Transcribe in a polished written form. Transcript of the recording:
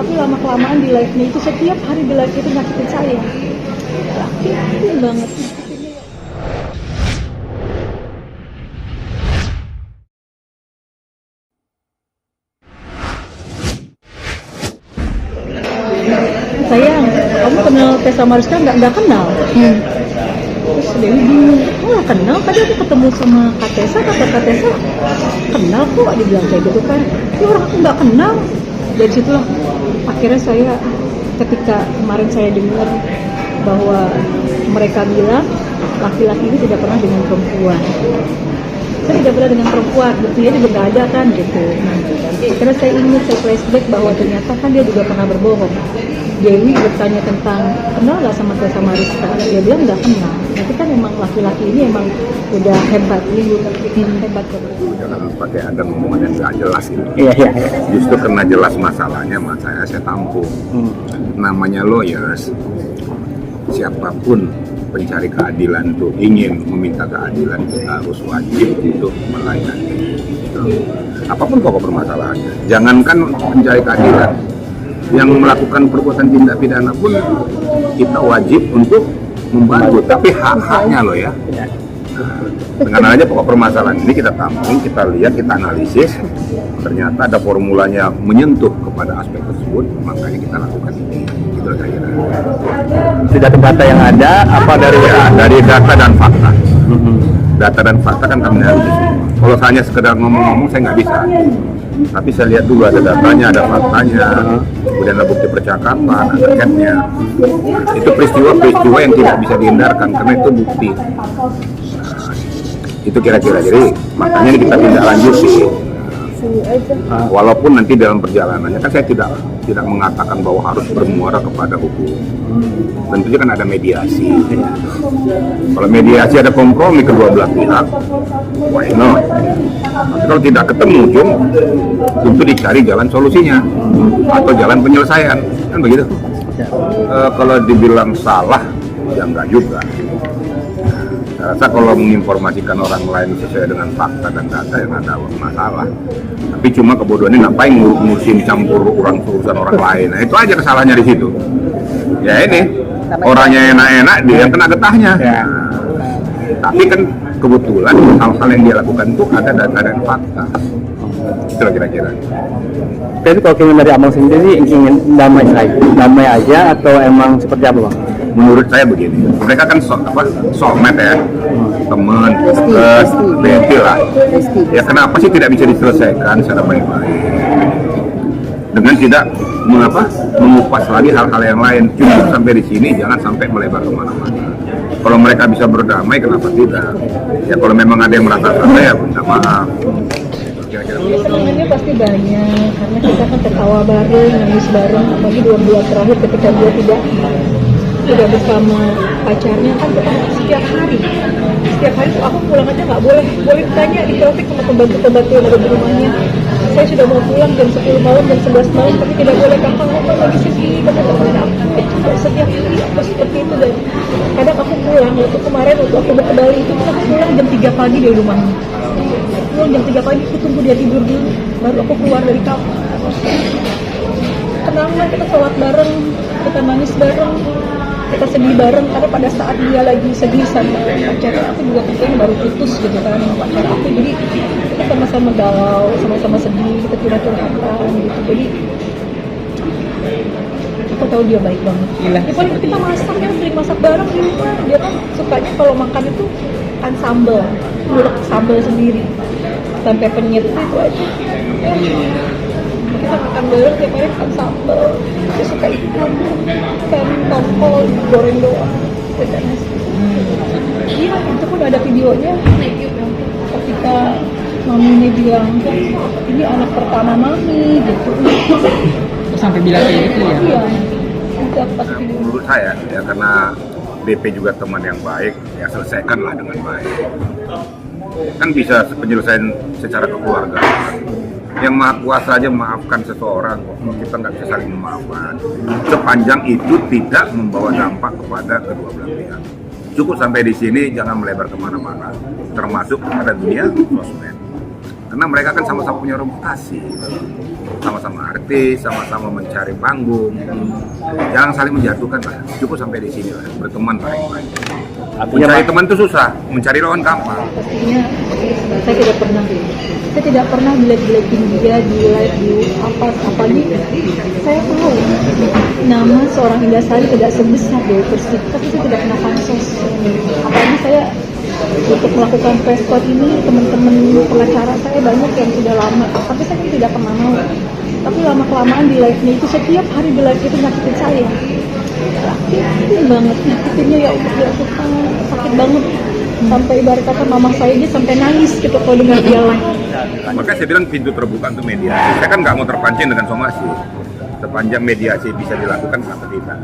tapi lama-kelamaan di live-nya itu setiap hari di live itu nyakitin saya. Nyakitin banget. Sayang, kamu kenal Tessa Mariska? Nggak kenal. Terus Dewi bingung, nggak kenal, tadi aku ketemu sama Kak Tessa, kata Kak Tessa kenal kok, dibilang kayak gitu kan. Ini orang aku nggak kenal. Dari situlah akhirnya saya, ketika kemarin saya dengar bahwa mereka bilang laki-laki ini tidak pernah dengan perempuan, saya tidak pernah dengan perempuan, buktinya juga nggak ada kan gitu. Karena saya ingat, saya flashback bahwa ternyata kan dia juga pernah berbohong. Dewi bertanya tentang kenal nggak sama Tessa Mariska, dia bilang nggak kenal. Tapi kan memang laki-laki ini emang udah hebat, hebat kok. Jangan pakai ada ngomongan yang nggak jelas gitu. Iya. Justru karena jelas masalahnya, saya tampung. Namanya lawyers, siapapun pencari keadilan tuh ingin meminta keadilan, kita harus wajib untuk melayani. Apapun pokok permasalahannya. Jangankan mencari keadilan, yang melakukan perbuatan tindak pidana pun kita wajib untuk membantu, tapi hak-haknya loh ya. Dengan aja pokok permasalahan ini kita tampung, kita lihat, kita analisis, ternyata ada formulanya menyentuh kepada aspek tersebut, makanya kita lakukan ini. Gitu kira-kira. Data yang ada apa dari data dan fakta. Data dan fakta kan kami analisis. Kalau hanya sekedar ngomong-ngomong saya nggak bisa. Tapi saya lihat dulu ada datanya, ada faktanya, kemudian ada bukti percakapan, ada chatnya. Itu peristiwa-peristiwa yang tidak bisa dihindarkan karena itu bukti. Itu kira-kira, jadi makanya ini kita tindak lanjut sih. Walaupun nanti dalam perjalanannya kan saya tidak mengatakan bahwa harus bermuara kepada hukum. Tentunya kan ada mediasi. Kalau mediasi ada kompromi kedua belah pihak, why not? Tapi kalau tidak ketemu, tentu dicari jalan solusinya atau jalan penyelesaian, kan begitu. Kalau dibilang salah, ya enggak juga. Saya rasa kalau menginformasikan orang lain sesuai dengan fakta dan data yang ada masalah. Tapi cuma kebodohannya ngapain ngurusin campur urusan orang lain. Nah, itu aja kesalahannya di situ. Ya ini, orangnya enak-enak, dia yang kena getahnya. Nah, tapi kan kebetulan hal-hal yang dia lakukan itu ada data dan fakta. Itu kira-kira. Jadi kalau keinginan dari Abang sendiri ingin damai aja atau emang seperti apa, Bang? Menurut saya begini, mereka kan soulmate ya, teman, besti lah. Ya kenapa sih tidak bisa diselesaikan secara baik-baik? Dengan tidak mengupas lagi hal-hal yang lain. Cukup sampai di sini, jangan sampai melebar kemana-mana. Kalau mereka bisa berdamai, kenapa tidak? Ya kalau memang ada yang merasa salah, ya minta maaf. Senangnya pasti banyak, karena kita kan tertawa bareng, nangis bareng, apalagi 2 bulan terakhir ketika dia tidak bersama pacarnya kan setiap hari tuh aku pulang aja nggak boleh ditanya di traffic sama pembantu yang ada di rumahnya. Saya sudah mau pulang jam 10 malam, jam 11 malam, tapi tidak boleh, kakak ngomong lagi sedih, kata-kata aku setiap hari aku seperti itu. Dan kadang aku pulang, waktu aku ke Bali itu aku pulang jam 3 pagi dari rumahnya. Pulang jam 3 pagi, aku tunggu dia tidur dulu, baru aku keluar dari kamar. Kenangan, kita sholat bareng, kita nangis bareng, kita sedih bareng, karena pada saat dia lagi sedih sama pacarnya, aku juga kebetulan baru putus gitu kan sama pacar aku, jadi kita sama-sama galau, sama-sama sedih, kita curhat-curhatan gitu. Jadi aku tahu dia baik banget. Ya paling kita masak, ya sering masak bareng di rumah. Dia kan sukanya kalau makan itu kan sambal, ngulek sambal sendiri sampai penyet itu aja. Kita makan bareng tiap hari makan sambal. Dia suka ikan tongkol goreng doang, beda nasi. Iya, itu pun ada videonya ketika maminya bilang ini anak pertama mami gitu. Sampai bilang kayak gitu ya? Iya. Menurut saya ya, karena BP juga teman yang baik, ya selesaikanlah dengan baik. Kan bisa penyelesaian secara kekeluargaan. Yang Maha Kuasa aja maafkan seseorang, kita nggak bisa saling memaafkan sepanjang itu tidak membawa dampak kepada kedua belah pihak. Cukup sampai di sini, jangan melebar kemana-mana, termasuk pada dunia sosmed, karena mereka kan sama-sama punya reputasi. sama-sama artis, sama-sama mencari panggung. Jangan saling menjatuhkan lah. Cukup sampai di sini lah. Berteman baik-baik. Artinya Mencari Pak, teman itu susah, mencari lawan gampang. Pastinya saya tidak pernah jelek-jelekin dia di live di apalagi saya tahu nama seorang Indasari tidak sebesar Dewi Persik, tapi saya tidak pernah pansos. Apalagi saya untuk melakukan press con ini, teman-teman pengacara saya banyak yang sudah lama, tapi saya tidak pernah mau. Tapi lama kelamaan di live-nya itu, setiap hari di live itu nyakitin saya. Nyakitin banget, nyakitinnya ya Tuhan, sakit banget. Sampai ibarat kata mama saya dia sampai nangis gitu kalau dengar dia live. Makanya saya bilang pintu terbuka untuk mediasi. Saya kan nggak mau terpancing dengan somasi. Sepanjang mediasi bisa dilakukan, kenapa tidak?